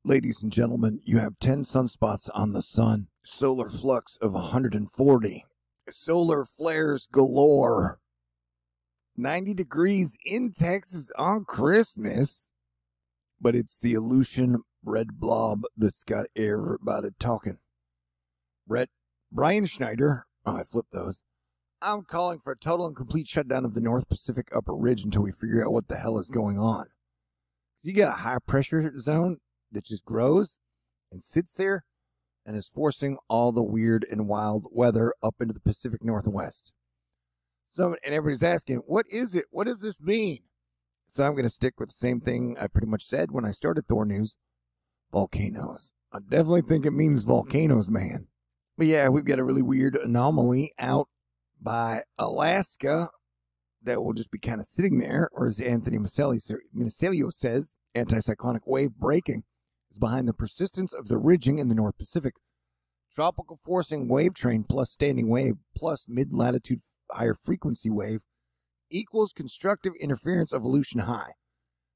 Ladies and gentlemen, you have 10 sunspots on the sun, solar flux of 140, solar flares galore, 90 degrees in Texas on Christmas, but it's the Aleutian red blob that's got everybody talking. Brian Schneider, I flipped those. I'm calling for a total and complete shutdown of the North Pacific Upper Ridge until we figure out what the hell is going on. You got a high pressure zone that just grows and sits there and is forcing all the weird and wild weather up into the Pacific Northwest. And everybody's asking, what is it? What does this mean? So I'm going to stick with the same thing I pretty much said when I started THORnews. Volcanoes. I definitely think it means volcanoes, man. But yeah, we've got a really weird anomaly out by Alaska that will just be kind of sitting there, or as Anthony Maselio says, anticyclonic wave breaking is behind the persistence of the ridging in the North Pacific. Tropical forcing wave train plus standing wave plus mid-latitude higher frequency wave equals constructive interference of Aleutian high.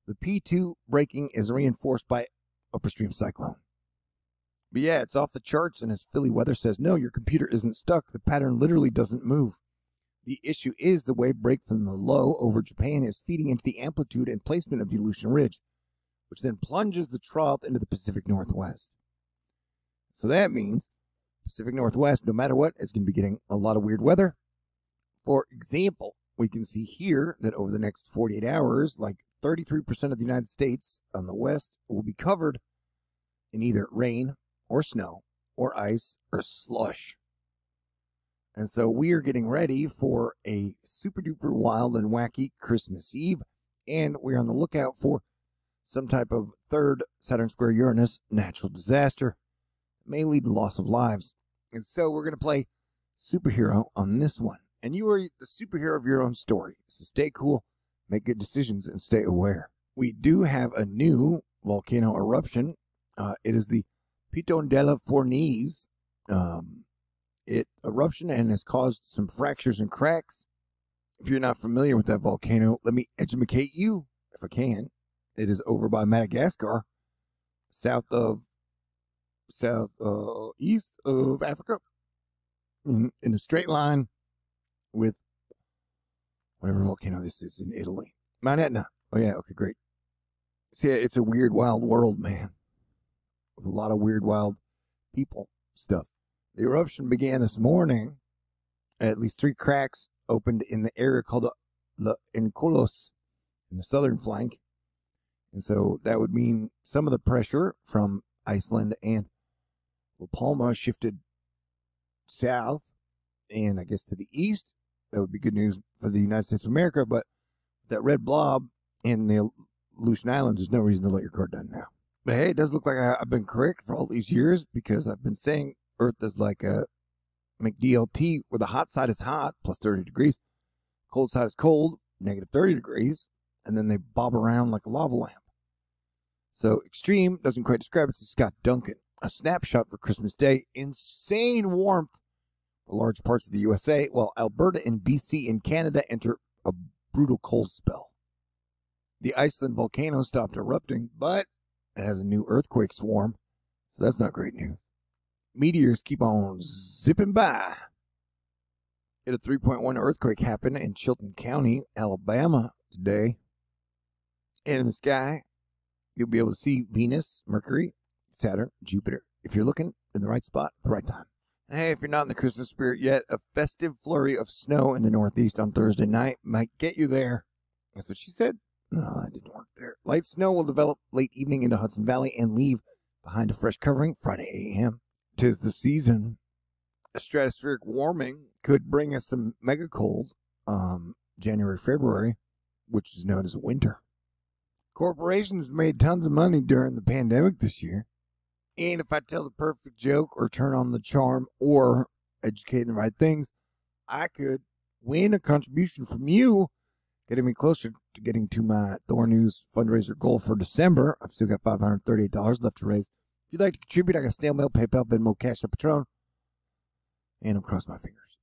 The P2 breaking is reinforced by upper stream cyclone. But yeah, it's off the charts, and as Philly Weather says, no, your computer isn't stuck. The pattern literally doesn't move. The issue is the wave break from the low over Japan is feeding into the amplitude and placement of the Aleutian Ridge, which then plunges the trough into the Pacific Northwest. So that means Pacific Northwest, no matter what, is going to be getting a lot of weird weather. For example, we can see here that over the next 48 hours, like 33% of the United States on the west will be covered in either rain or snow or ice or slush. And so we are getting ready for a super duper wild and wacky Christmas Eve, and we're on the lookout for some type of third Saturn square Uranus natural disaster. It may lead to loss of lives. And so we're going to play superhero on this one. And you are the superhero of your own story. So stay cool, make good decisions, and stay aware. We do have a new volcano eruption. It is the Piton de la Fournaise eruption and has caused some fractures and cracks. If you're not familiar with that volcano, let me educate you, if I can. It is over by Madagascar, east of Africa, in a straight line with whatever volcano this is in Italy. Mount Etna. Oh yeah, okay, great. See, it's a weird, wild world, man, with a lot of weird, wild people stuff. The eruption began this morning. At least 3 cracks opened in the area called the Encolos in the southern flank. And so that would mean some of the pressure from Iceland and La Palma shifted south and I guess to the east. That would be good news for the United States of America, but that red blob in the Aleutian Islands, there's no reason to let your guard down now. But hey, it does look like I've been correct for all these years, because I've been saying Earth is like a McDLT, where the hot side is hot, plus 30 degrees, cold side is cold, negative 30 degrees, and then they bob around like a lava lamp. So extreme doesn't quite describe it. It's Scott Duncan. A snapshot for Christmas Day. Insane warmth for large parts of the USA, while Alberta and BC and Canada enter a brutal cold spell. The Iceland volcano stopped erupting, but it has a new earthquake swarm, so that's not great news. Meteors keep on zipping by. A 3.1 earthquake happened in Chilton County, Alabama today. And in the sky, you'll be able to see Venus, Mercury, Saturn, Jupiter, if you're looking in the right spot at the right time. And hey, if you're not in the Christmas spirit yet, a festive flurry of snow in the Northeast on Thursday night might get you there. That's what she said. No, that didn't work there. Light snow will develop late evening into Hudson Valley and leave behind a fresh covering Friday a.m. 'Tis the season. A stratospheric warming could bring us some mega cold January, February, which is known as winter. Corporations made tons of money during the pandemic this year. And if I tell the perfect joke or turn on the charm or educate in the right things, I could win a contribution from you, getting me closer to getting to my THORnews fundraiser goal for December. I've still got $538 left to raise. If you'd like to contribute, I got snail mail, PayPal, Venmo, CashApp, Patron, and I'm crossing my fingers.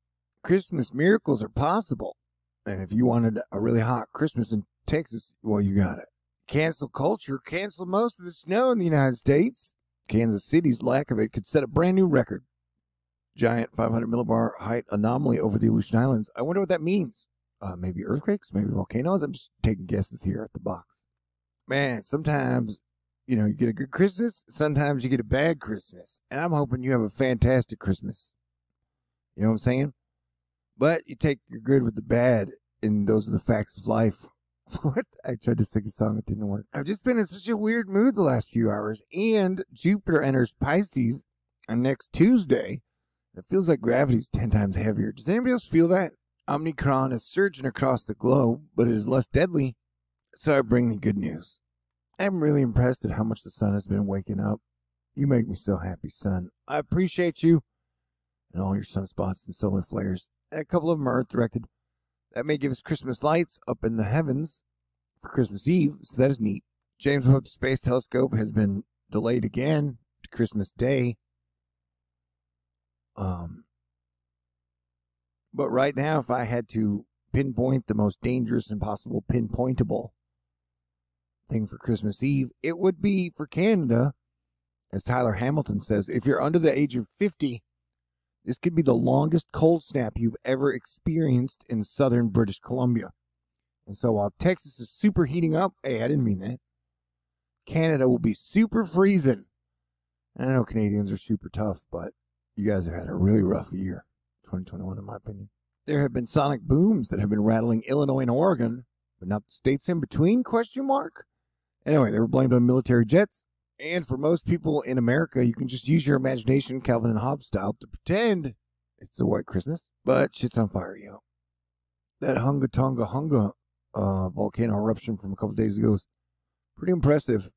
Christmas miracles are possible. And if you wanted a really hot Christmas in Texas, well, you got it. Cancel culture canceled most of the snow in the United States. Kansas City's lack of it could set a brand new record. Giant 500 millibar height anomaly over the Aleutian Islands. I wonder what that means. Maybe earthquakes, maybe volcanoes. I'm just taking guesses here at the box. Man, sometimes, you know, you get a good Christmas. Sometimes you get a bad Christmas. And I'm hoping you have a fantastic Christmas. You know what I'm saying? But you take your good with the bad, and those are the facts of life. What? I tried to sing a song, it didn't work. I've just been in such a weird mood the last few hours, and Jupiter enters Pisces on next Tuesday. It feels like gravity's 10 times heavier. Does anybody else feel that? Omicron is surging across the globe, but it is less deadly. So I bring the good news. I'm really impressed at how much the sun has been waking up. You make me so happy, sun. I appreciate you and all your sunspots and solar flares. And a couple of them are Earth-directed. That may give us Christmas lights up in the heavens for Christmas Eve, so that is neat. James Webb Space Telescope has been delayed again to Christmas Day. But right now, if I had to pinpoint the most dangerous and possible pinpointable thing for Christmas Eve, it would be for Canada. As Tyler Hamilton says, if you're under the age of 50, this could be the longest cold snap you've ever experienced in southern British Columbia. And so while Texas is super heating up, hey, I didn't mean that. Canada will be super freezing. And I know Canadians are super tough, but you guys have had a really rough year, 2021, in my opinion. There have been sonic booms that have been rattling Illinois and Oregon, but not the states in between, question mark? Anyway, they were blamed on military jets. And for most people in America, you can just use your imagination, Calvin and Hobbes style, to pretend it's a white Christmas. But shit's on fire, yo. That Hunga Tonga Hunga volcano eruption from a couple days ago is pretty impressive.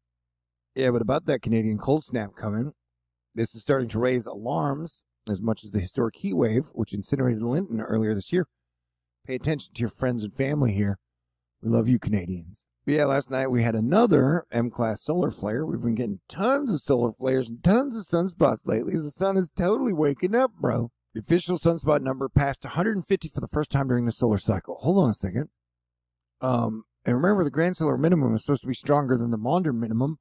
Yeah, but about that Canadian cold snap coming, this is starting to raise alarms as much as the historic heat wave, which incinerated Linton earlier this year. Pay attention to your friends and family here. We love you, Canadians. But yeah, last night we had another M-class solar flare. We've been getting tons of solar flares and tons of sunspots lately. The sun is totally waking up, bro. The official sunspot number passed 150 for the first time during the solar cycle. Hold on a second. And remember, the grand solar minimum is supposed to be stronger than the Maunder minimum.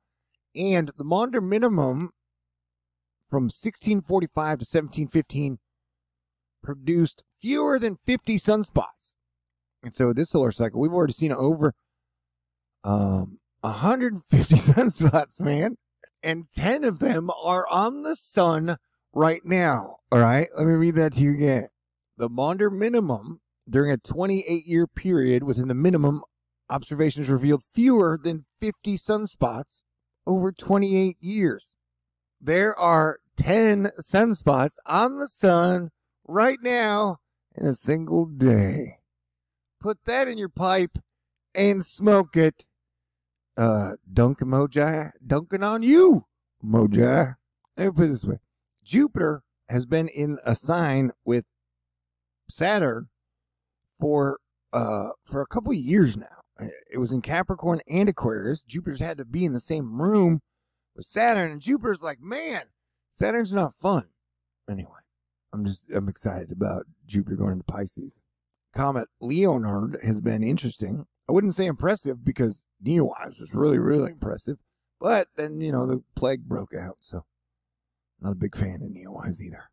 And the Maunder minimum from 1645 to 1715 produced fewer than 50 sunspots. And so this solar cycle, we've already seen over 150 sunspots, man. And 10 of them are on the sun right now. All right, let me read that to you again. The Maunder minimum during a 28-year period within the minimum observations revealed fewer than 50 sunspots over 28 years. There are 10 sunspots on the sun right now in a single day. Put that in your pipe and smoke it. Dunk emoji, dunking on you, emoji. Let me put it this way. Jupiter has been in a sign with Saturn for a couple of years now. It was in Capricorn and Aquarius. Jupiter's had to be in the same room with Saturn, and Jupiter's like, man, Saturn's not fun. Anyway, I'm excited about Jupiter going into Pisces. Comet Leonard has been interesting. I wouldn't say impressive because Neowise was really, really impressive. But then, you know, the plague broke out, so not a big fan of Neowise either.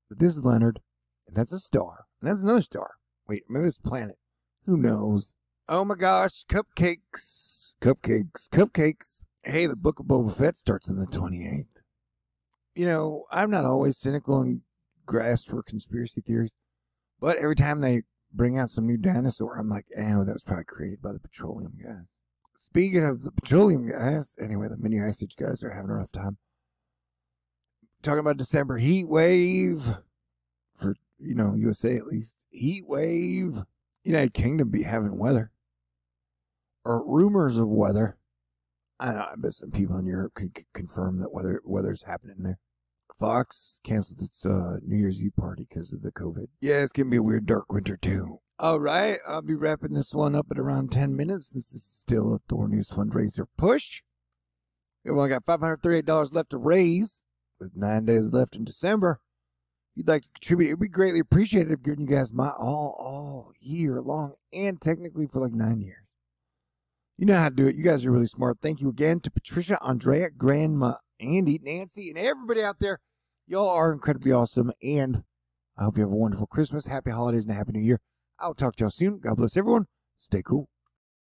But this is Leonard, and that's a star, and that's another star. Wait, maybe it's a planet. Who knows? Oh my gosh, cupcakes, cupcakes, cupcakes. Hey, the Book of Boba Fett starts on the 28th. You know, I'm not always cynical and grasp for conspiracy theories, but every time they bring out some new dinosaur, I'm like, oh, that was probably created by the petroleum guys. Speaking of the petroleum guys, anyway, the mini ice age guys are having a rough time. Talking about December heat wave for, you know, USA at least. Heat wave. United Kingdom be having weather. Or rumors of weather. I don't know, I bet some people in Europe could confirm that weather's happening there. Fox canceled its New Year's Eve party because of the COVID. Yeah, it's going to be a weird dark winter too. All right, I'll be wrapping this one up at around 10 minutes. This is still a THORnews fundraiser push. We've only got $538 left to raise with 9 days left in December. If you'd like to contribute, it would be greatly appreciated. I've given you guys my all year long and technically for like 9 years. You know how to do it. You guys are really smart. Thank you again to Patricia, Andrea, Grandma, Andy, Nancy, and everybody out there. Y'all are incredibly awesome, and I hope you have a wonderful Christmas, happy holidays, and a happy new year. I'll talk to y'all soon. God bless everyone. Stay cool.